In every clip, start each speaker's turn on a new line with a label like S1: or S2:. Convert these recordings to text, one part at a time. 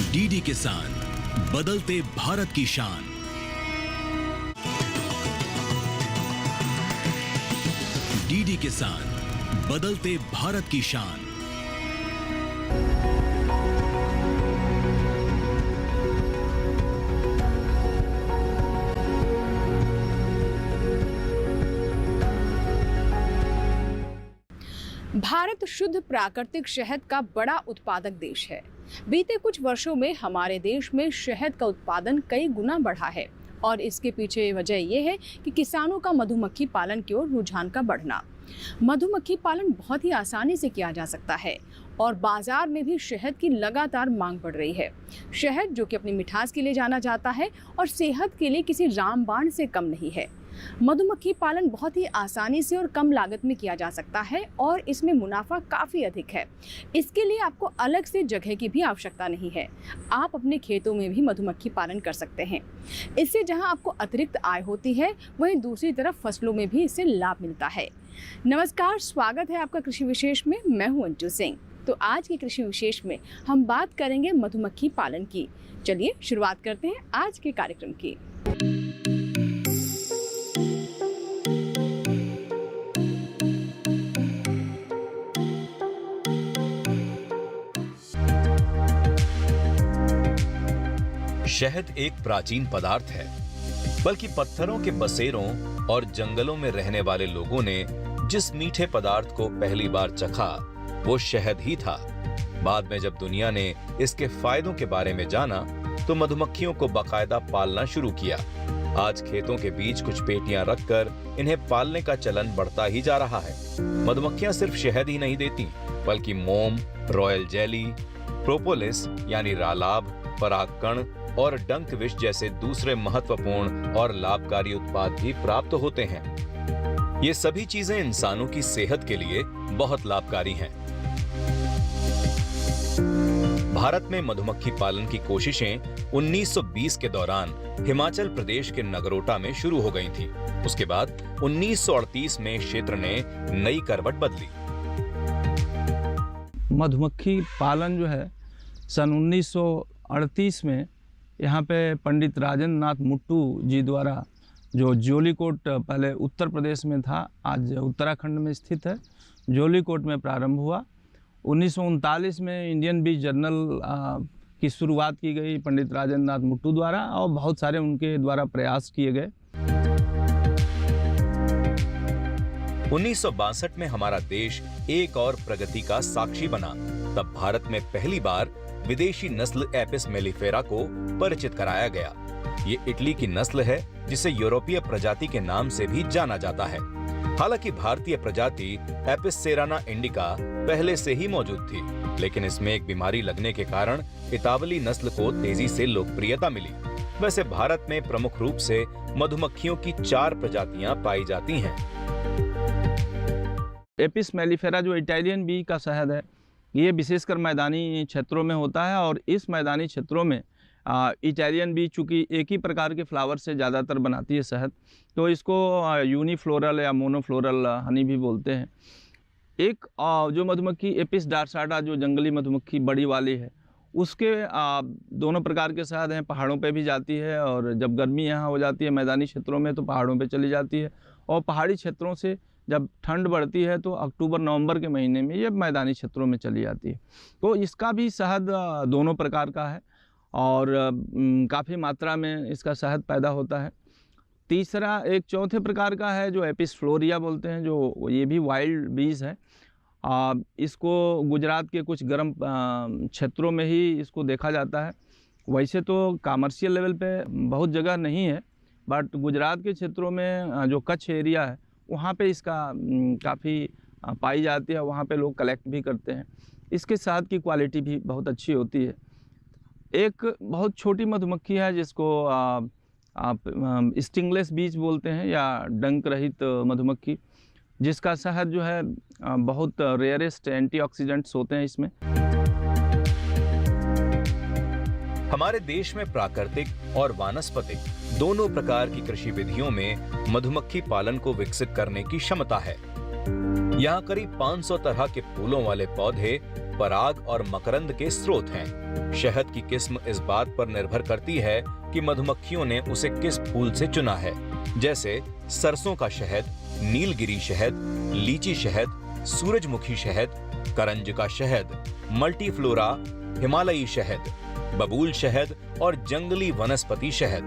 S1: DD किसान, बदलते भारत की शान। डीडी किसान, बदलते भारत की शान।
S2: भारत शुद्ध प्राकृतिक शहद का बड़ा उत्पादक देश है। बीते कुछ वर्षों में हमारे देश में शहद का उत्पादन कई गुना बढ़ा है और इसके पीछे वजह यह है कि किसानों का मधुमक्खी पालन की ओर रुझान का बढ़ना। मधुमक्खी पालन बहुत ही आसानी से किया जा सकता है और बाजार में भी शहद की लगातार मांग बढ़ रही है। शहद जो कि अपनी मिठास के लिए जाना जाता है और सेहत के लिए किसी रामबाण से कम नहीं है। मधुमक्खी पालन बहुत ही आसानी से और कम लागत में किया जा सकता है और इसमें मुनाफा काफ़ी अधिक है। इसके लिए आपको अलग से जगह की भी आवश्यकता नहीं है। आप अपने खेतों में भी मधुमक्खी पालन कर सकते हैं। इससे जहां आपको अतिरिक्त आय होती है, वहीं दूसरी तरफ फसलों में भी इससे लाभ मिलता है। नमस्कार, स्वागत है आपका कृषि विशेष में। मैं हूं अंजू सिंह। तो आज के कृषि विशेष में हम बात करेंगे मधुमक्खी पालन की। चलिए शुरुआत करते हैं आज के कार्यक्रम की।
S3: शहद एक प्राचीन पदार्थ है, बल्कि पत्थरों के बसेरों और जंगलों में रहने वाले लोगों ने जिस मीठे पदार्थ को पहली बार चखा वो शहद ही था। बाद में जब दुनिया ने इसके फायदों के बारे में जाना तो मधुमक्खियों को बाकायदा पालना शुरू किया। आज खेतों के बीच कुछ पेटियां रखकर इन्हें पालने का चलन बढ़ता ही जा रहा है। मधुमक्खियां सिर्फ शहद ही नहीं देती, बल्कि मोम, रॉयल जेली, प्रोपोलिस यानी रालाब, परागकण और डंक विष जैसे दूसरे महत्वपूर्ण और लाभकारी उत्पाद भी प्राप्त होते हैं। ये सभी चीजें इंसानों की सेहत के लिए बहुत लाभकारी हैं। भारत में मधुमक्खी पालन की कोशिशें 1920 के दौरान हिमाचल प्रदेश के नगरोटा में शुरू हो गई थी। उसके बाद 1938 में क्षेत्र ने नई करवट बदली।
S4: मधुमक्खी पालन जो है सन 1938 में यहाँ पे पंडित राजेंद्र नाथ मुट्टू जी द्वारा, जो जोलीकोट पहले उत्तर प्रदेश में था, आज उत्तराखंड में स्थित है, जोलीकोट में प्रारंभ हुआ। 1939 में इंडियन बीज जर्नल की शुरुआत की गई पंडित राजेंद्र नाथ मुट्टू द्वारा और बहुत सारे उनके द्वारा प्रयास किए गए।
S3: 1962 में हमारा देश एक और प्रगति का साक्षी बना। तब भारत में पहली बार विदेशी नस्ल एपिस मेलिफेरा को परिचित कराया गया। ये इटली की नस्ल है जिसे यूरोपीय प्रजाति के नाम से भी जाना जाता है। हालांकि भारतीय प्रजाति एपिस सेराना इंडिका पहले से ही मौजूद थी, लेकिन इसमें एक बीमारी लगने के कारण इतावली नस्ल को तेजी से लोकप्रियता मिली। वैसे भारत में प्रमुख रूप से मधुमक्खियों की 4 प्रजातियां पाई जाती हैं।
S4: एपिस मेलिफेरा जो इटालियन बी का शहद है, ये विशेषकर मैदानी क्षेत्रों में होता है और इस मैदानी क्षेत्रों में इटालियन बी चूँकि एक ही प्रकार के फ्लावर से ज़्यादातर बनाती है शहद, तो इसको यूनिफ्लोरल या मोनोफ्लोरल हनी भी बोलते हैं। एक जो मधुमक्खी एपिस डार्साटा जो जंगली मधुमक्खी बड़ी वाली है, उसके दोनों प्रकार के शहद हैं। पहाड़ों पे भी जाती है और जब गर्मी यहाँ हो जाती है मैदानी क्षेत्रों में तो पहाड़ों पे चली जाती है, और पहाड़ी क्षेत्रों से जब ठंड बढ़ती है तो अक्टूबर-नवंबर के महीने में ये मैदानी क्षेत्रों में चली जाती है। तो इसका भी शहद दोनों प्रकार का है और काफ़ी मात्रा में इसका शहद पैदा होता है। तीसरा एक चौथे प्रकार का है जो एपिस फ्लोरिया बोलते हैं, जो ये भी वाइल्ड बीज है। इसको गुजरात के कुछ गर्म क्षेत्रों में ही इसको देखा जाता है। वैसे तो कमर्शियल लेवल पे बहुत जगह नहीं है, बट गुजरात के क्षेत्रों में जो कच्छ एरिया है वहाँ पे इसका काफ़ी पाई जाती है, वहाँ पे लोग कलेक्ट भी करते हैं। इसके शहद की क्वालिटी भी बहुत अच्छी होती है। एक बहुत छोटी मधुमक्खी है जिसको आप स्टिंगलेस बीज बोलते हैं या डंक रहित मधुमक्खी, जिसका शहद जो है बहुत रेयरेस्ट एंटीऑक्सीडेंट्स होते हैं इसमें।
S3: हमारे देश में प्राकृतिक और वानस्पतिक दोनों प्रकार की कृषि विधियों में मधुमक्खी पालन को विकसित करने की क्षमता है। यहाँ करीब 500 तरह के फूलों वाले पौधे पराग और मकरंद के स्रोत हैं। शहद की किस्म इस बात पर निर्भर करती है कि मधुमक्खियों ने उसे किस फूल से चुना है, जैसे सरसों का शहद, नीलगिरी शहद, लीची शहद, सूरजमुखी शहद, करंज का शहद, मल्टीफ्लोरा, हिमालयी शहद, बबूल शहद और जंगली वनस्पति शहद।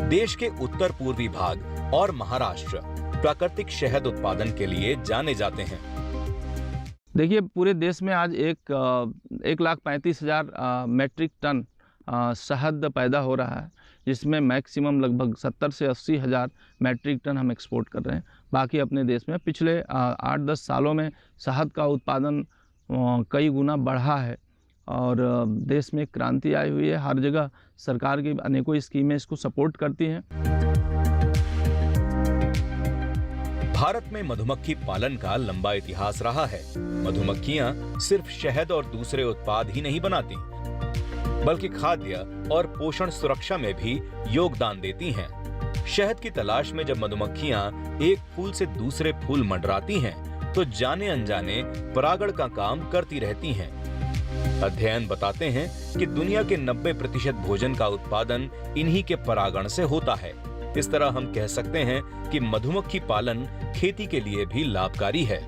S3: देश के उत्तर पूर्वी भाग और महाराष्ट्र प्राकृतिक शहद उत्पादन के लिए जाने जाते हैं।
S4: देखिए, पूरे देश में आज 1,35,000 मैट्रिक टन शहद पैदा हो रहा है, जिसमें मैक्सिमम लगभग 70 से 80 हज़ार मैट्रिक टन हम एक्सपोर्ट कर रहे हैं। बाकी अपने देश में पिछले 8-10 सालों में शहद का उत्पादन कई गुना बढ़ा है और देश में क्रांति आई हुई है। हर जगह सरकार की अनेकों स्कीमें इसको सपोर्ट करती हैं।
S3: भारत में मधुमक्खी पालन का लंबा इतिहास रहा है। मधुमक्खियां सिर्फ शहद और दूसरे उत्पाद ही नहीं बनाती, बल्कि खाद्य और पोषण सुरक्षा में भी योगदान देती हैं। शहद की तलाश में जब मधुमक्खियां एक फूल से दूसरे फूल मंडराती हैं, तो जाने अनजाने परागण का काम करती रहती हैं। अध्ययन बताते हैं कि दुनिया के 90% भोजन का उत्पादन इन्हीं के परागण से होता है। इस तरह हम कह सकते हैं कि मधुमक्खी पालन खेती के लिए भी लाभकारी है।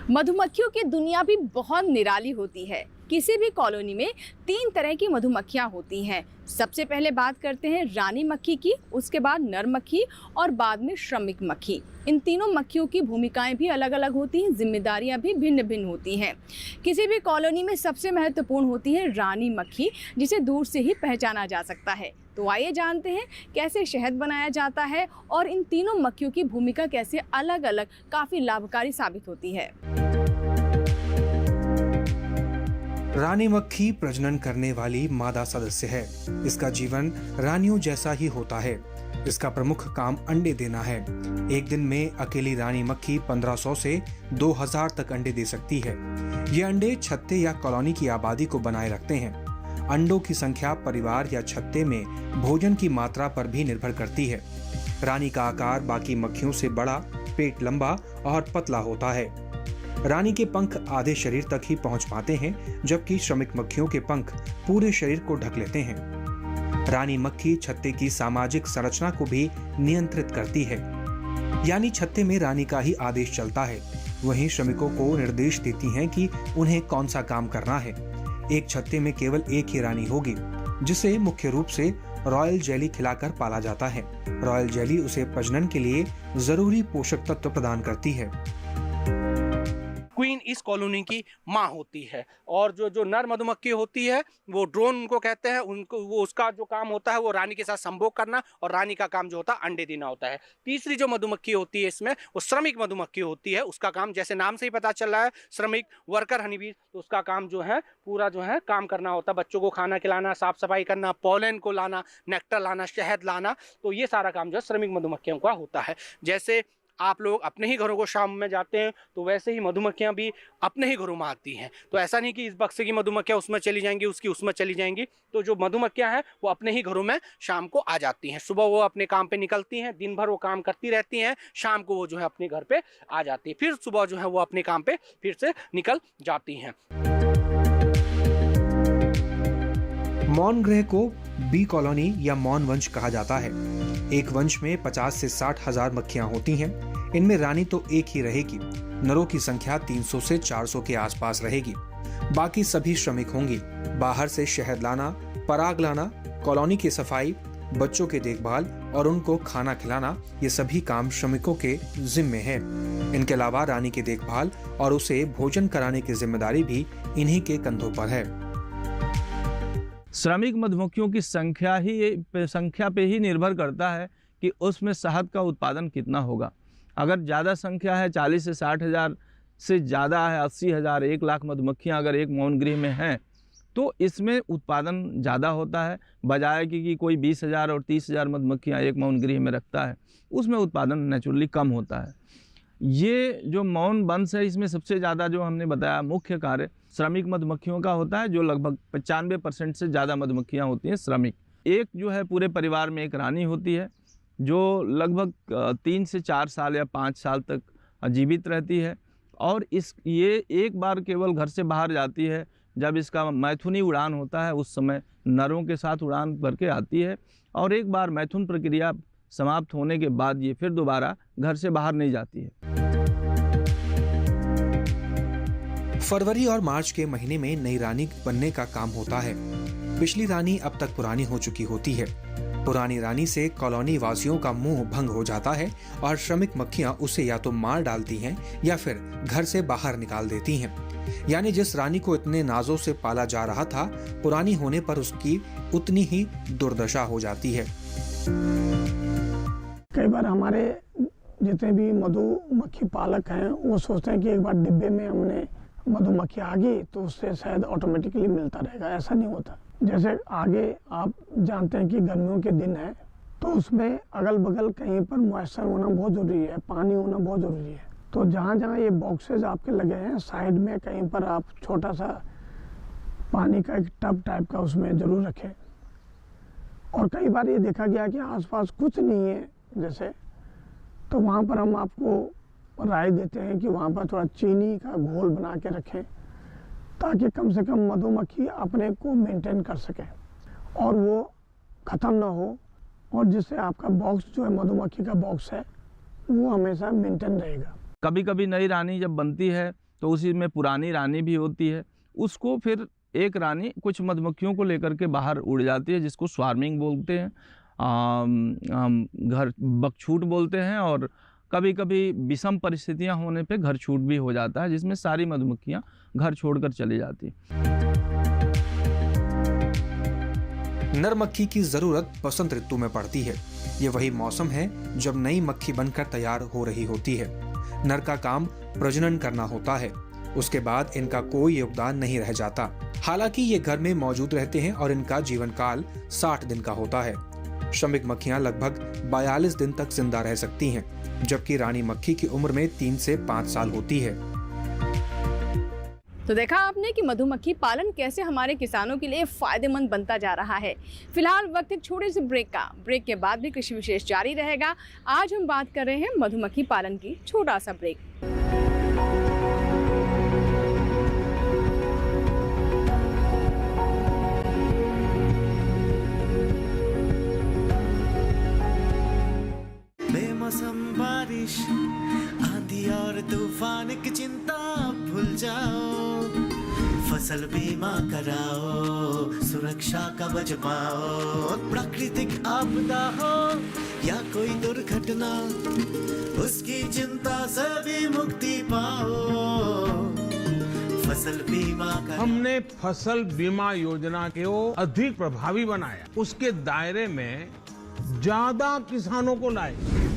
S2: मधुमक्खियों की दुनिया भी बहुत निराली होती है। किसी भी कॉलोनी में 3 तरह की मधुमक्खियां होती हैं। सबसे पहले बात करते हैं रानी मक्खी की, उसके बाद नर मक्खी और बाद में श्रमिक मक्खी। इन तीनों मक्खियों की भूमिकाएं भी अलग अलग होती हैं, जिम्मेदारियां भी भिन्न भिन्न होती हैं। किसी भी कॉलोनी में सबसे महत्वपूर्ण होती है रानी मक्खी, जिसे दूर से ही पहचाना जा सकता है। तो आइए जानते हैं कैसे शहद बनाया जाता है और इन तीनों मक्खियों की भूमिका कैसे अलग अलग काफ़ी लाभकारी साबित होती है।
S5: रानी मक्खी प्रजनन करने वाली मादा सदस्य है। इसका जीवन रानियों जैसा ही होता है। इसका प्रमुख काम अंडे देना है। एक दिन में अकेली रानी मक्खी 1500 से 2000 तक अंडे दे सकती है। ये अंडे छत्ते या कॉलोनी की आबादी को बनाए रखते हैं। अंडों की संख्या परिवार या छत्ते में भोजन की मात्रा पर भी निर्भर करती है। रानी का आकार बाकी मक्खियों से बड़ा, पेट लंबा और पतला होता है। रानी के पंख आधे शरीर तक ही पहुंच पाते हैं, जबकि श्रमिक मक्खियों के पंख पूरे शरीर को ढक लेते हैं। रानी मक्खी छत्ते की सामाजिक संरचना को भी नियंत्रित करती है, यानी छत्ते में रानी का ही आदेश चलता है। वहीं श्रमिकों को निर्देश देती हैं कि उन्हें कौन सा काम करना है। एक छत्ते में केवल एक ही रानी होगी, जिसे मुख्य रूप से रॉयल जेली खिलाकर पाला जाता है। रॉयल जेली उसे प्रजनन के लिए जरूरी पोषक तत्व प्रदान करती है।
S6: क्वीन इस कॉलोनी की माँ होती है और जो नर मधुमक्खी होती है वो ड्रोन उनको कहते हैं। उनको उसका जो काम होता है वो रानी के साथ संभोग करना और रानी का काम जो होता है अंडे देना होता है। तीसरी जो मधुमक्खी होती है इसमें वो श्रमिक मधुमक्खी होती है। उसका काम जैसे नाम से ही पता चल रहा है, श्रमिक वर्कर हनीबी, तो उसका काम जो है पूरा जो है काम करना होता है। बच्चों को खाना खिलाना, साफ सफाई करना, पॉलन को लाना, नेक्टर लाना, शहद लाना, तो ये सारा काम जो है श्रमिक मधुमक्खियों का होता है। जैसे आप लोग अपने ही घरों को शाम में जाते हैं तो वैसे ही मधुमक्खियां भी अपने ही घरों में आती हैं। तो ऐसा नहीं कि इस बक्से की मधुमक्खियां उसमें चली जाएंगी, उसकी उसमें चली जाएंगी। तो जो मधुमक्खियां हैं वो अपने ही घरों में शाम को आ जाती हैं। सुबह वो अपने काम पे निकलती हैं, दिन भर वो काम करती रहती हैं, शाम को वो जो है अपने घर पे आ जाती है। फिर सुबह जो है वो अपने काम पे फिर से निकल जाती हैं।
S5: मौन ग्रह को बी कॉलोनी या मौन वंश कहा जाता है। एक वंश में 50 से 60 हजार मक्खियां होती हैं। इनमें रानी तो एक ही रहेगी। नरों की संख्या 300 से 400 के आसपास रहेगी। बाकी सभी श्रमिक होंगी। बाहर से शहद लाना, पराग लाना, कॉलोनी की सफाई, बच्चों की देखभाल और उनको खाना खिलाना, ये सभी काम श्रमिकों के जिम्मे हैं। इनके अलावा रानी की देखभाल और उसे भोजन कराने की जिम्मेदारी भी इन्हीं के कंधों पर है।
S4: श्रमिक मधुमक्खियों की संख्या पे ही निर्भर करता है कि उसमें शहद का उत्पादन कितना होगा। अगर ज़्यादा संख्या है, 40 से 60 हज़ार से ज़्यादा है, 80 हज़ार, 1 लाख मधुमक्खियाँ अगर एक मौन गृह में हैं, तो इसमें उत्पादन ज़्यादा होता है। बजाय कि कोई 20 हज़ार और 30 हज़ार मधुमक्खियाँ एक मौन गृह में रखता है, उसमें उत्पादन नेचुरली कम होता है। ये जो मौन वंश है, इसमें सबसे ज़्यादा जो हमने बताया मुख्य कार्य श्रमिक मधुमक्खियों का होता है, जो लगभग 95% से ज़्यादा मधुमक्खियाँ होती हैं श्रमिक। एक जो है पूरे परिवार में एक रानी होती है, जो लगभग 3 से 4 साल या 5 साल तक जीवित रहती है। और ये एक बार केवल घर से बाहर जाती है जब इसका मैथुनी उड़ान होता है, उस समय नरों के साथ उड़ान करके आती है, और एक बार मैथुन प्रक्रिया समाप्त होने के बाद ये फिर दोबारा घर से बाहर नहीं जाती है।
S5: फरवरी और मार्च के महीने में नई रानी बनने का काम होता है। पिछली रानी अब तक पुरानी हो चुकी होती है। पुरानी रानी से कॉलोनी वासियों का मुंह भंग हो जाता है और श्रमिक मक्खियां उसे या तो मार डालती हैं या फिर घर से बाहर निकाल देती हैं। यानी जिस रानी को इतने नाजों से पाला जा रहा था, पुरानी होने पर उसकी उतनी ही दुर्दशा हो जाती है।
S7: कई बार हमारे जितने भी मधुमक्खी पालक हैं वो सोचते हैं कि एक बार डिब्बे में हमने मधुमक्खी आ गई तो उससे शायद ऑटोमेटिकली मिलता रहेगा। ऐसा नहीं होता। जैसे आगे आप जानते हैं कि गर्मियों के दिन है तो उसमें अगल बगल कहीं पर मॉइस्चर होना बहुत ज़रूरी है, पानी होना बहुत ज़रूरी है। तो जहाँ जहाँ ये बॉक्सेज आपके लगे हैं साइड में कहीं पर आप छोटा सा पानी का एक टब टाइप का उसमें ज़रूर रखें। और कई बार ये देखा गया कि आसपास कुछ नहीं है जैसे, तो वहाँ पर हम आपको राय देते हैं कि वहाँ पर थोड़ा चीनी का घोल बना के रखें ताकि कम से कम मधुमक्खी अपने को मेंटेन कर सके और वो ख़त्म ना हो, और जिससे आपका बॉक्स जो है मधुमक्खी का बॉक्स है वो हमेशा मेंटेन रहेगा।
S4: कभी कभी नई रानी जब बनती है तो उसी में पुरानी रानी भी होती है, उसको फिर एक रानी कुछ मधुमक्खियों को लेकर के बाहर उड़ जाती है, जिसको स्वार्मिंग बोलते हैं, घर बकछूट बोलते हैं, और कभी कभी विषम परिस्थितियां होने पे घर छूट भी हो जाता है, जिसमें सारी मधुमक्खियां घर छोड़कर चली जाती हैं।
S5: नर मक्खी की जरूरत बसंत ऋतु में पड़ती है। ये वही मौसम है जब नई मक्खी बनकर तैयार हो रही होती है। नर का काम प्रजनन करना होता है, उसके बाद इनका कोई योगदान नहीं रह जाता। हालांकि ये घर में मौजूद रहते हैं और इनका जीवन काल 60 दिन का होता है। श्रमिक मक्खियां लगभग 42 दिन तक जिंदा रह सकती हैं, जबकि रानी मक्खी की उम्र में 3 से 5 साल होती है।
S2: तो देखा आपने कि मधुमक्खी पालन कैसे हमारे किसानों के लिए फायदेमंद बनता जा रहा है। फिलहाल वक्त एक छोटे से ब्रेक का। ब्रेक के बाद भी कृषि विशेष जारी रहेगा। आज हम बात कर रहे हैं मधुमक्खी पालन की। छोटा सा ब्रेक।
S8: बेमौसम बारिश, आंधी और तूफान की चिंता भूल जाओ, फसल बीमा कराओ, सुरक्षा कवच पाओ। प्राकृतिक आपदा हो या कोई दुर्घटना, उसकी चिंता से भी मुक्ति पाओ, फसल बीमा कराओ।
S9: हमने फसल बीमा योजना को अधिक प्रभावी बनाया, उसके दायरे में ज्यादा किसानों को लाए।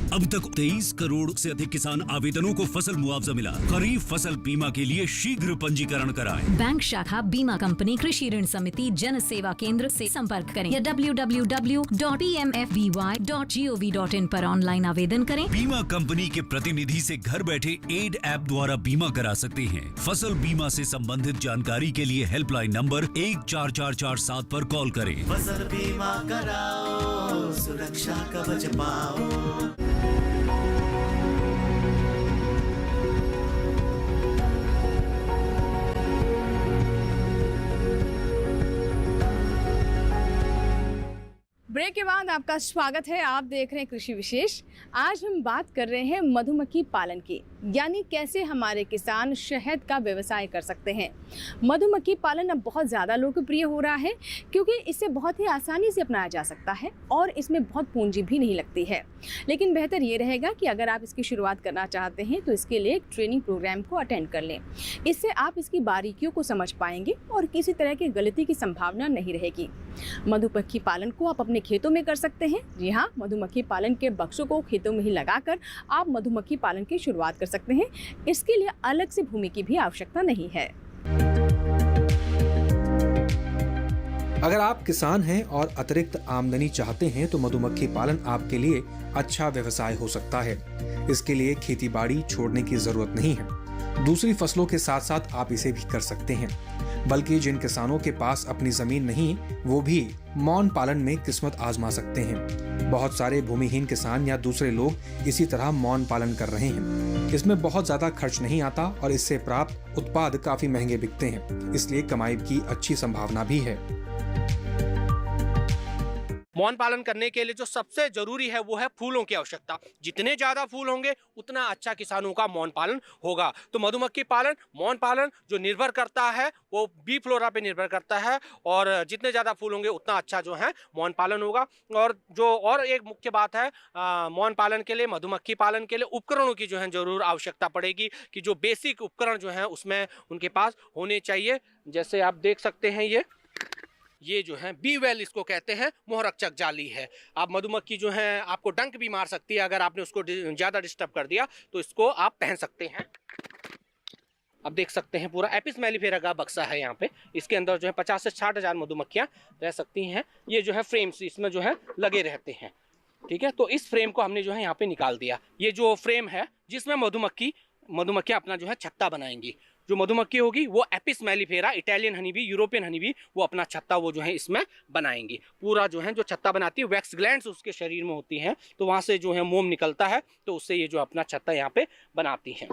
S1: अब तक 23 करोड़ से अधिक किसान आवेदनों को फसल मुआवजा मिला। खरीफ फसल बीमा के लिए शीघ्र पंजीकरण कराएं।
S10: बैंक शाखा, बीमा कंपनी, कृषि ऋण समिति, जन सेवा केंद्र से संपर्क करें या www.emfby.gov.in पर ऑनलाइन आवेदन करें।
S1: बीमा कंपनी के प्रतिनिधि से घर बैठे एड ऐप द्वारा बीमा करा सकते हैं। फसल बीमा से संबंधित जानकारी के लिए हेल्पलाइन नंबर 14447 पर कॉल करें।
S8: फसल बीमा कराओ, सुरक्षा कवच पाओ।
S2: ब्रेक के बाद आपका स्वागत है। आप देख रहे हैं कृषि विशेष। आज हम बात कर रहे हैं मधुमक्खी पालन की, यानी कैसे हमारे किसान शहद का व्यवसाय कर सकते हैं। मधुमक्खी पालन अब बहुत ज़्यादा लोकप्रिय हो रहा है क्योंकि इसे बहुत ही आसानी से अपनाया जा सकता है और इसमें बहुत पूंजी भी नहीं लगती है। लेकिन बेहतर ये रहेगा कि अगर आप इसकी शुरुआत करना चाहते हैं तो इसके लिए एक ट्रेनिंग प्रोग्राम को अटेंड कर लें। इससे आप इसकी बारीकियों को समझ पाएंगे और किसी तरह की गलती की संभावना नहीं रहेगी। मधुमक्खी पालन को आप अपने खेतों में कर सकते हैं। जी हाँ, मधुमक्खी पालन के बक्सों को खेतों में ही लगाकर आप मधुमक्खी पालन की शुरुआत कर सकते हैं। इसके लिए अलग से भूमि की भी आवश्यकता नहीं है।
S5: अगर आप किसान हैं और अतिरिक्त आमदनी चाहते हैं तो मधुमक्खी पालन आपके लिए अच्छा व्यवसाय हो सकता है। इसके लिए खेती बाड़ी छोड़ने की जरूरत नहीं है। दूसरी फसलों के साथ साथ आप इसे भी कर सकते हैं। बल्कि जिन किसानों के पास अपनी जमीन नहीं, वो भी मौन पालन में किस्मत आजमा सकते हैं। बहुत सारे भूमिहीन किसान या दूसरे लोग इसी तरह मौन पालन कर रहे हैं। इसमें बहुत ज्यादा खर्च नहीं आता और इससे प्राप्त उत्पाद काफी महंगे बिकते हैं, इसलिए कमाई की अच्छी संभावना भी है।
S6: मौन पालन करने के लिए जो सबसे जरूरी है वो है फूलों की आवश्यकता। जितने ज्यादा फूल होंगे उतना अच्छा किसानों का मौन पालन होगा। तो मधुमक्खी पालन, मौन पालन जो निर्भर करता है वो बी फ्लोरा पे निर्भर करता है, और जितने ज्यादा फूल होंगे उतना अच्छा जो है मौन पालन होगा। और एक मुख्य बात है मौन पालन के लिए, मधुमक्खी पालन के लिए उपकरणों की जो है जरूर आवश्यकता पड़ेगी, कि जो बेसिक उपकरण जो है उसमें उनके पास होने चाहिए। जैसे आप देख सकते हैं ये जो है बी वेल इसको कहते हैं, मोहरक्षक जाली है। आप मधुमक्खी जो है आपको डंक भी मार सकती है, अगर आपने उसको ज्यादा डिस्टर्ब कर दिया तो इसको आप पहन सकते हैं। अब देख सकते हैं पूरा एपिस मेलिफेरा का बक्सा है यहाँ पे। इसके अंदर जो है 50 से 60 हजार मधुमक्खियाँ रह सकती हैं। ये जो है फ्रेम्स इसमें जो है लगे रहते हैं, ठीक है। तो इस फ्रेम को हमने जो है यहाँ पे निकाल दिया। ये जो फ्रेम है जिसमें मधुमक्खियाँ अपना जो है छत्ता बनाएंगी। जो मधुमक्खी होगी वो Apis mellifera, Italian honey bee, European honey bee, वो अपना छत्ता वो जो है इसमें बनाएंगी। पूरा जो है जो छत्ता बनाती है, वैक्स ग्लैंड्स उसके शरीर में होती हैं, तो वहाँ से जो है मोम निकलता है, तो उससे ये जो अपना छत्ता यहाँ पे बनाती हैं।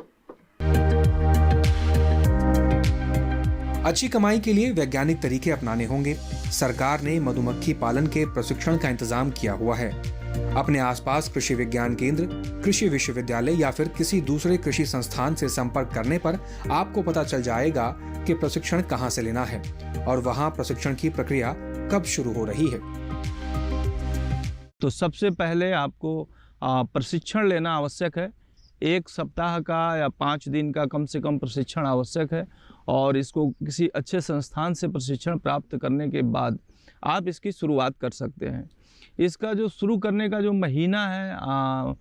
S5: अच्छी कमाई के लिए वैज्ञानिक तरीके अपनाने होंगे। सरकार ने मधुमक्खी पालन के प्रशिक्षण का इंतजाम किया हुआ है। अपने आसपास कृषि विज्ञान केंद्र, कृषि विश्वविद्यालय या फिर किसी दूसरे कृषि संस्थान से संपर्क करने पर आपको पता चल जाएगा कि प्रशिक्षण कहां से लेना है और वहां प्रशिक्षण की प्रक्रिया कब शुरू हो रही है।
S4: तो सबसे पहले आपको प्रशिक्षण लेना आवश्यक है। 1 सप्ताह का या 5 दिन का कम से कम प्रशिक्षण आवश्यक है, और इसको किसी अच्छे संस्थान से प्रशिक्षण प्राप्त करने के बाद आप इसकी शुरुआत कर सकते हैं। इसका जो शुरू करने का जो महीना है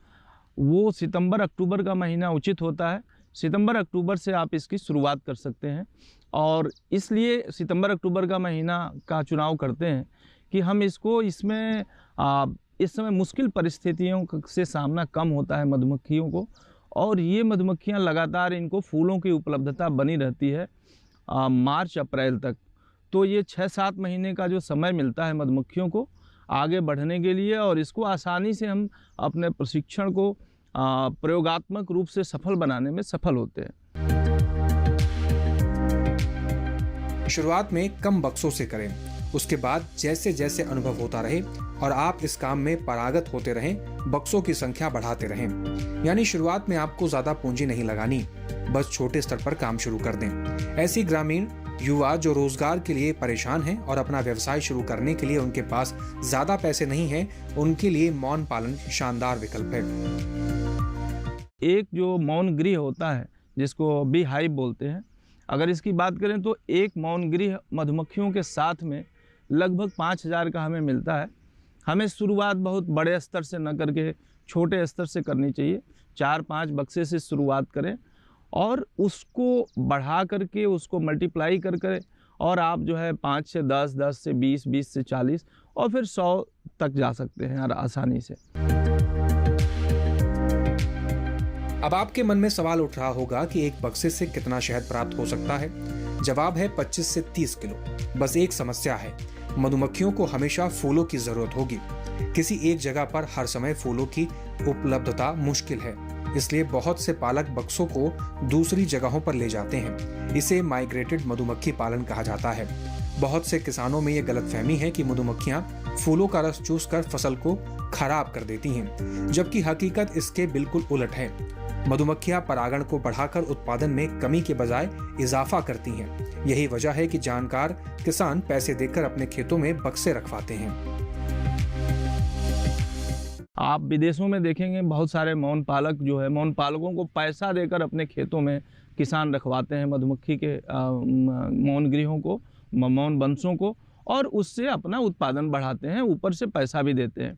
S4: वो सितंबर-अक्टूबर का महीना उचित होता है। सितंबर-अक्टूबर से आप इसकी शुरुआत कर सकते हैं, और इसलिए सितंबर-अक्टूबर का महीना का चुनाव करते हैं कि हम इसमें इस समय मुश्किल परिस्थितियों से सामना कम होता है मधुमक्खियों को, और ये मधुमक्खियाँ लगातार इनको फूलों की उपलब्धता बनी रहती है मार्च-अप्रैल तक। तो ये 6-7 महीने का जो समय मिलता है मधुमक्खियों को आगे बढ़ने के लिए, और इसको आसानी से हम अपने प्रशिक्षण को प्रयोगात्मक रूप से सफल बनाने में सफल होते हैं।
S5: शुरुआत में कम बक्सों से करें, उसके बाद जैसे जैसे अनुभव होता रहे और आप इस काम में पारंगत होते रहें, बक्सों की संख्या बढ़ाते रहें। यानी शुरुआत में आपको ज्यादा पूंजी नहीं लगानी, बस छोटे स्तर पर काम शुरू कर दें। ऐसी ग्रामीण युवा जो रोजगार के लिए परेशान हैं और अपना व्यवसाय शुरू करने के लिए उनके पास ज्यादा पैसे नहीं हैं, उनके लिए मौन पालन शानदार विकल्प है।
S4: एक जो मौन गृह होता है जिसको बी हाइव बोलते हैं, अगर इसकी बात करें तो एक मौन गृह मधुमक्खियों के साथ में लगभग 5000 का हमें मिलता है। हमें शुरुआत बहुत बड़े स्तर से न करके छोटे स्तर से करनी चाहिए। 4-5 बक्से से शुरुआत करें और उसको बढ़ा करके उसको मल्टीप्लाई कर और आप जो है 5 से 10, 10 से 20, 20 से 40 और फिर 100 तक जा सकते हैं आसानी से।
S5: अब आपके मन में सवाल उठ रहा होगा कि एक बक्से से कितना शहद प्राप्त हो सकता है। जवाब है 25 से 30 किलो। बस एक समस्या है, मधुमक्खियों को हमेशा फूलों की जरूरत होगी। किसी एक जगह पर हर समय फूलों की उपलब्धता मुश्किल है, इसलिए बहुत से पालक बक्सों को दूसरी जगहों पर ले जाते हैं। इसे माइग्रेटेड मधुमक्खी पालन कहा जाता है। बहुत से किसानों में यह गलतफहमी है कि मधुमक्खियां फूलों का रस चूसकर फसल को खराब कर देती हैं, जबकि हकीकत इसके बिल्कुल उलट है। मधुमक्खियां परागण को बढ़ाकर उत्पादन में कमी के बजाय इजाफा करती हैं। यही वजह है कि जानकार किसान पैसे देकर अपने खेतों में बक्से रखवाते हैं।
S4: आप विदेशों में देखेंगे बहुत सारे मौन पालक जो है, मौन पालकों को पैसा देकर अपने खेतों में किसान रखवाते हैं मधुमक्खी के मौन गृहों को, मौन वंशों को, और उससे अपना उत्पादन बढ़ाते हैं, ऊपर से पैसा भी देते हैं।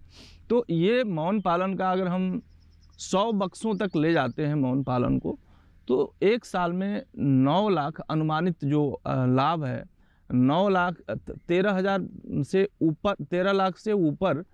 S4: तो ये मौन पालन का अगर हम 100 बक्सों तक ले जाते हैं मौन पालन को, तो एक साल में 9 लाख अनुमानित जो लाभ है, 9 लाख 13,000 से ऊपर, 13 लाख से ऊपर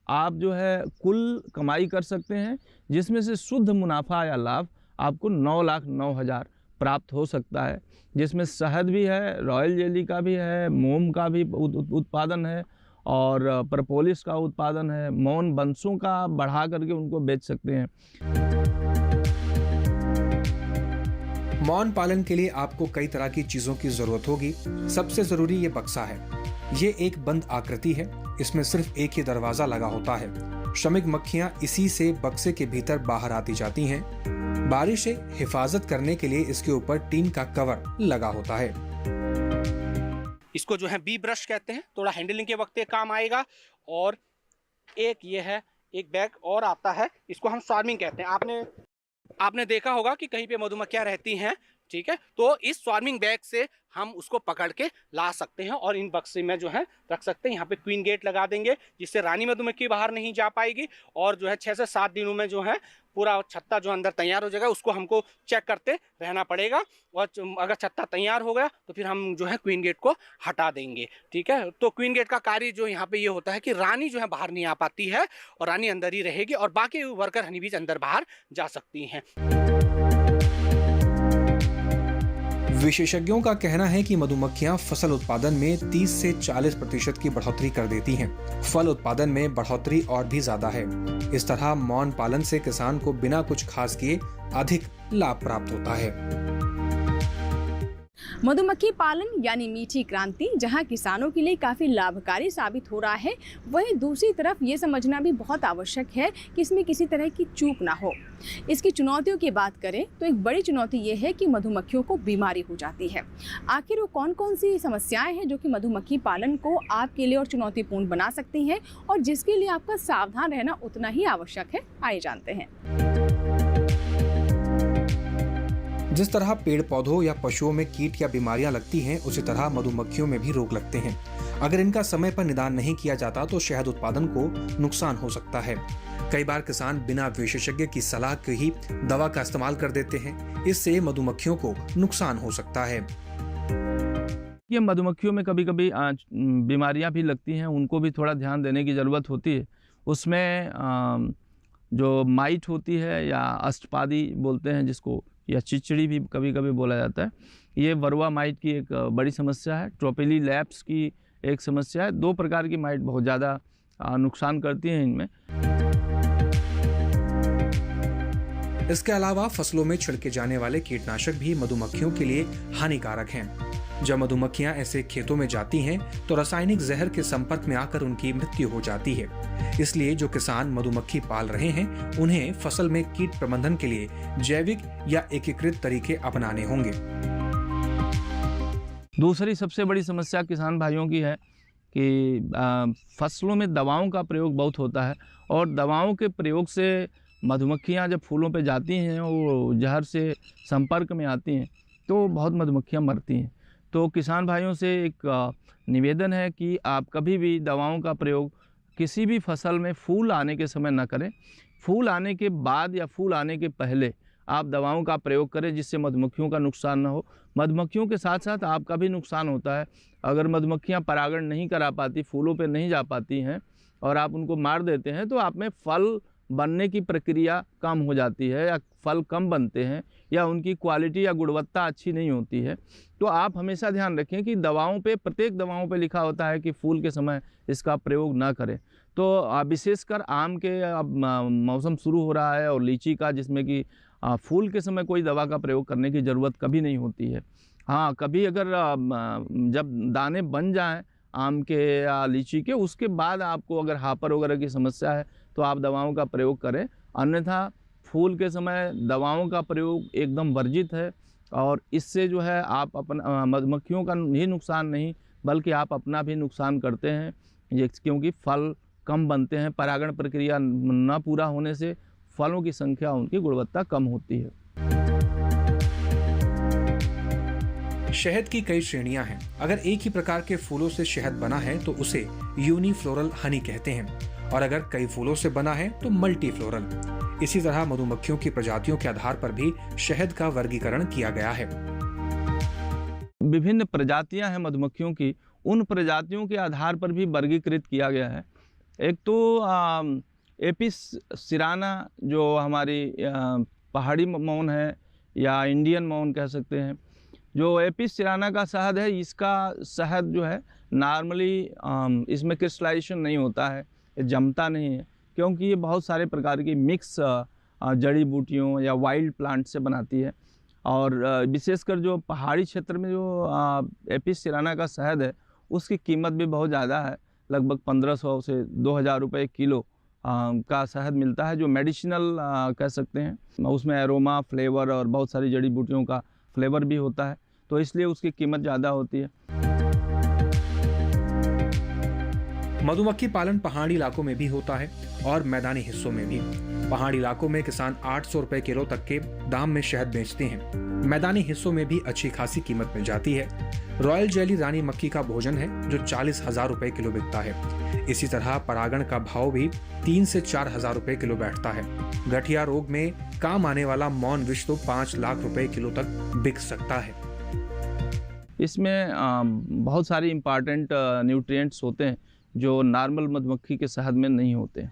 S4: आप जो है कुल कमाई कर सकते हैं, जिसमें से शुद्ध मुनाफा या लाभ आपको 9,09,000 प्राप्त हो सकता है, जिसमें शहद भी है, रॉयल जेली का भी है, मोम का भी उत्पादन है और प्रपोलिस का उत्पादन है। मौन बंसों का बढ़ा करके उनको बेच सकते हैं।
S5: मौन पालन के लिए आपको कई तरह की चीजों की जरूरत होगी। सबसे जरूरी ये बक्सा है। ये एक बंद आकृति है, इसमें सिर्फ एक ही दरवाजा लगा होता है। श्रमिक मक्खियां इसी से बक्से के भीतर बाहर आती जाती हैं। बारिश से हिफाजत करने के लिए इसके ऊपर टीन का कवर लगा होता है।
S6: इसको जो है बी ब्रश कहते हैं, थोड़ा हैंडलिंग के वक्त ये काम आएगा। और एक ये है, एक बैग और आता है, इसको हम स्वार्मिंग कहते हैं। आपने देखा होगा कि कहीं पे मधुमक्खियां रहती हैं, ठीक है, तो इस स्वार्मिंग बैग से हम उसको पकड़ के ला सकते हैं और इन बक्से में जो है रख सकते हैं। यहाँ पे क्वीन गेट लगा देंगे जिससे रानी मधुमक्खी बाहर नहीं जा पाएगी। और जो है 6 से 7 दिनों में जो है पूरा छत्ता जो अंदर तैयार हो जाएगा, उसको हमको चेक करते रहना पड़ेगा। और अगर छत्ता तैयार हो गया तो फिर हम जो है क्वीन गेट को हटा देंगे, ठीक है। तो क्वीन गेट का कार्य जो यहाँ पे ये होता है कि रानी जो है बाहर नहीं आ पाती है और रानी अंदर ही रहेगी और बाकी वर्कर हनी बीज अंदर बाहर जा सकती हैं।
S5: विशेषज्ञों का कहना है कि मधुमक्खियां फसल उत्पादन में 30 से 40% की बढ़ोतरी कर देती हैं। फल उत्पादन में बढ़ोतरी और भी ज्यादा है। इस तरह मौन पालन से किसान को बिना कुछ खास किए अधिक लाभ प्राप्त होता है।
S2: मधुमक्खी पालन यानी मीठी क्रांति जहां किसानों के लिए काफ़ी लाभकारी साबित हो रहा है, वहीं दूसरी तरफ ये समझना भी बहुत आवश्यक है कि इसमें किसी तरह की चूक ना हो। इसकी चुनौतियों की बात करें तो एक बड़ी चुनौती ये है कि मधुमक्खियों को बीमारी हो जाती है। आखिर वो कौन कौन सी समस्याएं हैं जो कि मधुमक्खी पालन को आपके लिए और चुनौतीपूर्ण बना सकती हैं और जिसके लिए आपका सावधान रहना उतना ही आवश्यक है, आइए जानते हैं।
S5: जिस तरह पेड़ पौधों या पशुओं में कीट या बीमारियां लगती हैं, उसी तरह मधुमक्खियों में भी रोग लगते हैं। अगर इनका समय पर निदान नहीं किया जाता तो शहद उत्पादन को नुकसान हो सकता है। कई बार किसान बिना विशेषज्ञ की सलाह के ही दवा का इस्तेमाल कर देते हैं। इससे मधुमक्खियों को नुकसान हो सकता है।
S4: ये मधुमक्खियों में कभी कभी बीमारियां भी लगती हैं, उनको भी थोड़ा ध्यान देने की ज़रूरत होती है। उसमें जो माइट होती है या अष्टपादी बोलते हैं जिसको, या चिचड़ी भी कभी कभी बोला जाता है, ये वर्वा माइट की एक बड़ी समस्या है। ट्रोपिली लैप्स की एक समस्या है। 2 प्रकार की माइट बहुत ज़्यादा नुकसान करती हैं इनमें।
S5: इसके अलावा फसलों में छिड़के जाने वाले कीटनाशक भी मधुमक्खियों के लिए हानिकारक हैं। जब मधुमक्खियां ऐसे खेतों में जाती हैं तो रासायनिक जहर के संपर्क में आकर उनकी मृत्यु हो जाती है। इसलिए जो किसान मधुमक्खी पाल रहे हैं उन्हें फसल में कीट प्रबंधन के लिए जैविक या एकीकृत तरीके अपनाने होंगे।
S4: दूसरी सबसे बड़ी समस्या किसान भाइयों की है कि फसलों में दवाओं का प्रयोग बहुत होता है और दवाओं के प्रयोग से मधुमक्खियां जब फूलों पे जाती हैं, वो जहर से संपर्क में आती हैं तो बहुत मधुमक्खियां मरती हैं। तो किसान भाइयों से एक निवेदन है कि आप कभी भी दवाओं का प्रयोग किसी भी फसल में फूल आने के समय न करें। फूल आने के बाद या फूल आने के पहले आप दवाओं का प्रयोग करें जिससे मधुमक्खियों का नुकसान न हो। मधुमक्खियों के साथ साथ आपका भी नुकसान होता है। अगर मधुमक्खियां परागण नहीं करा पाती, फूलों पे नहीं जा पाती हैं और आप उनको मार देते हैं तो आप में फल बनने की प्रक्रिया कम हो जाती है या फल कम बनते हैं या उनकी क्वालिटी या गुणवत्ता अच्छी नहीं होती है। तो आप हमेशा ध्यान रखें कि दवाओं पे, प्रत्येक दवाओं पे लिखा होता है कि फूल के समय इसका प्रयोग ना करें। तो विशेषकर आम के अब मौसम शुरू हो रहा है और लीची का, जिसमें कि फूल के समय कोई दवा का प्रयोग करने की ज़रूरत कभी नहीं होती है। हाँ, कभी अगर जब दाने बन जाएं आम के या लीची के, उसके बाद आपको अगर हापर वगैरह की समस्या है तो आप दवाओं का प्रयोग करें, अन्यथा फूल के समय दवाओं का प्रयोग एकदम वर्जित है। और इससे जो है आप अपना मधुमक्खियों का ही नुकसान नहीं बल्कि आप अपना भी नुकसान करते हैं, ये क्योंकि फल कम बनते हैं। परागण प्रक्रिया न पूरा होने से फलों की संख्या, उनकी गुणवत्ता कम होती है।
S5: शहद की कई श्रेणियां हैं। अगर एक ही प्रकार के फूलों से शहद बना है तो उसे यूनिफ्लोरल हनी कहते हैं और अगर कई फूलों से बना है तो मल्टीफ्लोरल। इसी तरह मधुमक्खियों की प्रजातियों के आधार पर भी शहद का वर्गीकरण किया गया है।
S4: विभिन्न प्रजातियां हैं मधुमक्खियों की, उन प्रजातियों के आधार पर भी वर्गीकृत किया गया है। एक तो एपिस सिराना जो हमारी पहाड़ी मौन है, या इंडियन मौन कह सकते हैं। जो एपिस सिराना का शहद है, इसका शहद जो है नॉर्मली इसमें क्रिस्टलाइजेशन नहीं होता है, ये जमता नहीं है, क्योंकि ये बहुत सारे प्रकार की मिक्स जड़ी बूटियों या वाइल्ड प्लांट से बनाती है। और विशेषकर जो पहाड़ी क्षेत्र में जो एपिस सिराना का शहद है, उसकी कीमत भी बहुत ज़्यादा है, लगभग 1500 से 2000 रुपये किलो का शहद मिलता है, जो मेडिसिनल कह सकते हैं। उसमें एरोमा, फ्लेवर और बहुत सारी जड़ी बूटियों का फ्लेवर भी होता है, तो इसलिए उसकी कीमत ज़्यादा होती है।
S5: मधुमक्खी पालन पहाड़ी इलाकों में भी होता है और मैदानी हिस्सों में भी। पहाड़ी इलाकों में किसान 800 रुपए किलो तक के दाम में शहद बेचते हैं। मैदानी हिस्सों में भी अच्छी खासी कीमत मिल जाती है। रॉयल जेली रानी मक्खी का भोजन है जो 40,000 रुपए किलो बिकता है। इसी तरह परागण का भाव भी 3 से 4,000 रुपए किलो बैठता है। गठिया रोग में काम आने वाला मौन विष तो 5 लाख रुपए किलो तक बिक सकता है।
S4: इसमें बहुत सारी इम्पॉर्टेंट न्यूट्रिएंट्स होते हैं जो नॉर्मल मधुमक्खी के शहद में नहीं होते।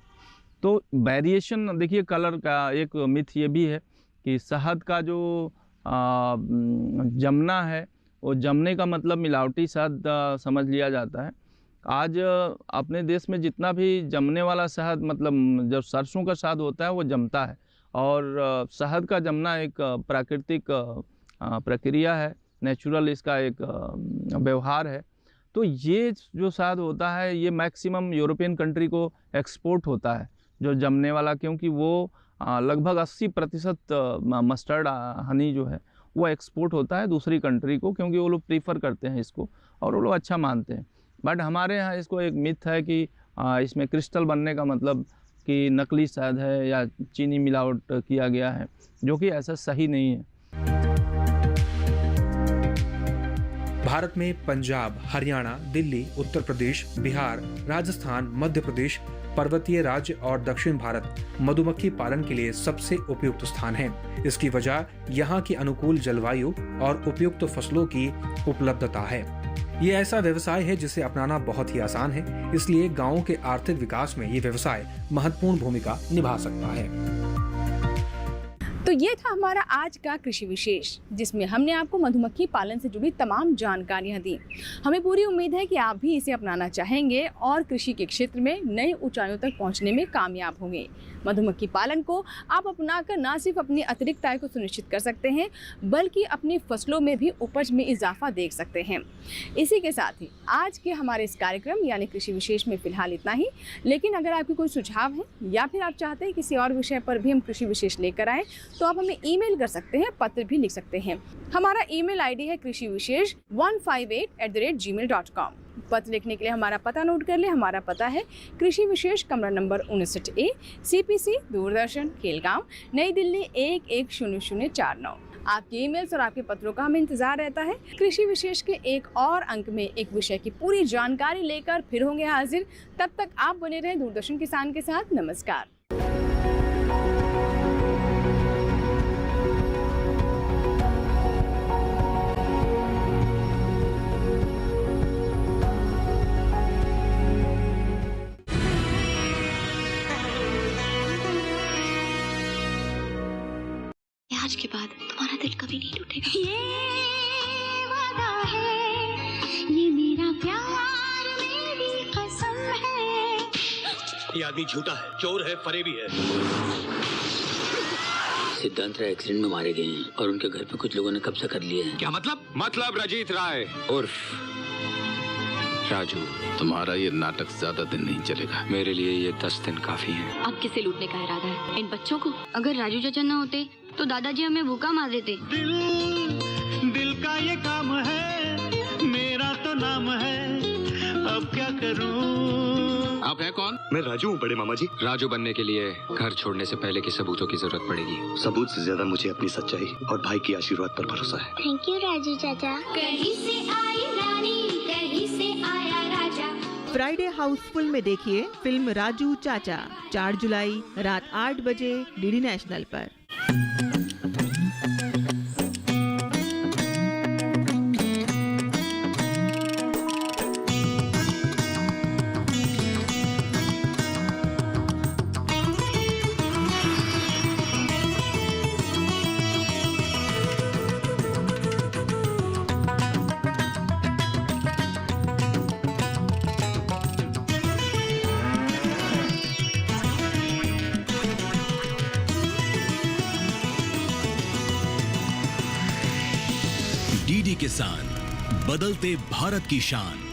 S4: तो वेरिएशन देखिए, कलर का एक मिथ ये भी है कि शहद का जो जमना है, वो जमने का मतलब मिलावटी शहद समझ लिया जाता है। आज अपने देश में जितना भी जमने वाला शहद, मतलब जब सरसों का शहद होता है वो जमता है, और शहद का जमना एक प्राकृतिक प्रक्रिया है, नेचुरल इसका एक व्यवहार है। तो ये जो शहद होता है ये मैक्सिमम यूरोपियन कंट्री को एक्सपोर्ट होता है, जो जमने वाला, क्योंकि वो लगभग 80% मस्टर्ड हनी जो है वो एक्सपोर्ट होता है दूसरी कंट्री को, क्योंकि वो लोग प्रीफर करते हैं इसको और वो लोग अच्छा मानते हैं। बट हमारे यहाँ इसको एक मिथ है कि इसमें क्रिस्टल बनने का मतलब कि नकली शहद है या चीनी मिलावट किया गया है, जो कि ऐसा सही नहीं है।
S5: भारत में पंजाब, हरियाणा, दिल्ली, उत्तर प्रदेश, बिहार, राजस्थान, मध्य प्रदेश, पर्वतीय राज्य और दक्षिण भारत मधुमक्खी पालन के लिए सबसे उपयुक्त स्थान है। इसकी वजह यहाँ की अनुकूल जलवायु और उपयुक्त फसलों की उपलब्धता है। ये ऐसा व्यवसाय है जिसे अपनाना बहुत ही आसान है, इसलिए गांवों के आर्थिक विकास में ये व्यवसाय महत्वपूर्ण भूमिका निभा सकता है।
S2: तो ये था हमारा आज का कृषि विशेष, जिसमें हमने आपको मधुमक्खी पालन से जुड़ी तमाम जानकारियां दी। हमें पूरी उम्मीद है कि आप भी इसे अपनाना चाहेंगे और कृषि के क्षेत्र में नई ऊंचाइयों तक पहुंचने में कामयाब होंगे। मधुमक्खी पालन को आप अपनाकर न सिर्फ अपनी अतिरिक्त आय को सुनिश्चित कर सकते हैं, बल्कि अपनी फसलों में भी उपज में इजाफा देख सकते हैं। इसी के साथ ही आज के हमारे इस कार्यक्रम यानी कृषि विशेष में फिलहाल इतना ही। लेकिन अगर आपके कोई सुझाव है या फिर आप चाहते हैं किसी और विषय पर भी हम कृषि विशेष लेकर आएँ, तो आप हमें ईमेल कर सकते हैं, पत्र भी लिख सकते हैं। हमारा ईमेल आईडी है krishivishesh158@gmail.com। पत्र लिखने के लिए हमारा पता नोट कर ले। हमारा पता है कृषि विशेष, कमरा number 59A, CPC, Doordarshan, Khelgaon, नई दिल्ली 110049। आपके ईमेल्स और आपके पत्रों का हमें इंतजार रहता है। कृषि विशेष के एक और अंक में एक विषय की पूरी जानकारी लेकर फिर होंगे हाजिर। तब तक आप बने रहें दूरदर्शन किसान के साथ। नमस्कार।
S11: आज के बाद तुम्हारा दिल कभी नहीं टूटेगा। ये वादा है, ये मेरा प्यार, मेरी कसम है।
S12: ये आदमी झूठा है, चोर है, फरेबी है।
S13: सिद्धांत राय एक्सीडेंट में मारे गए हैं और उनके घर पे कुछ लोगों ने कब्जा कर लिया है।
S12: क्या मतलब? मतलब रजीत राय उर्फ राजू।
S14: तुम्हारा ये नाटक ज्यादा दिन नहीं चलेगा।
S13: मेरे लिए ये 10 दिन काफी है।
S11: अब किसे लूटने का इरादा है? इन बच्चों को? अगर राजू चाचा न होते तो दादाजी हमें भूखा मार देते।
S8: दिल का ये काम है, मेरा तो नाम है, अब क्या करूं?
S12: आप हैं कौन?
S14: मैं राजू हूँ बड़े मामा जी।
S13: राजू बनने के लिए घर छोड़ने से पहले के सबूतों की जरूरत पड़ेगी।
S14: सबूत से ज्यादा मुझे अपनी सच्चाई और भाई की आशीर्वाद पर भरोसा है।
S11: थैंक यू राजू चाचा। कहीं से आई रानी, कहीं से आया राजा।
S15: फ्राइडे हाउसफुल में देखिए फिल्म राजू चाचा 4 जुलाई रात 8 बजे डीडी नेशनल पर।
S1: किसान, बदलते भारत की शान।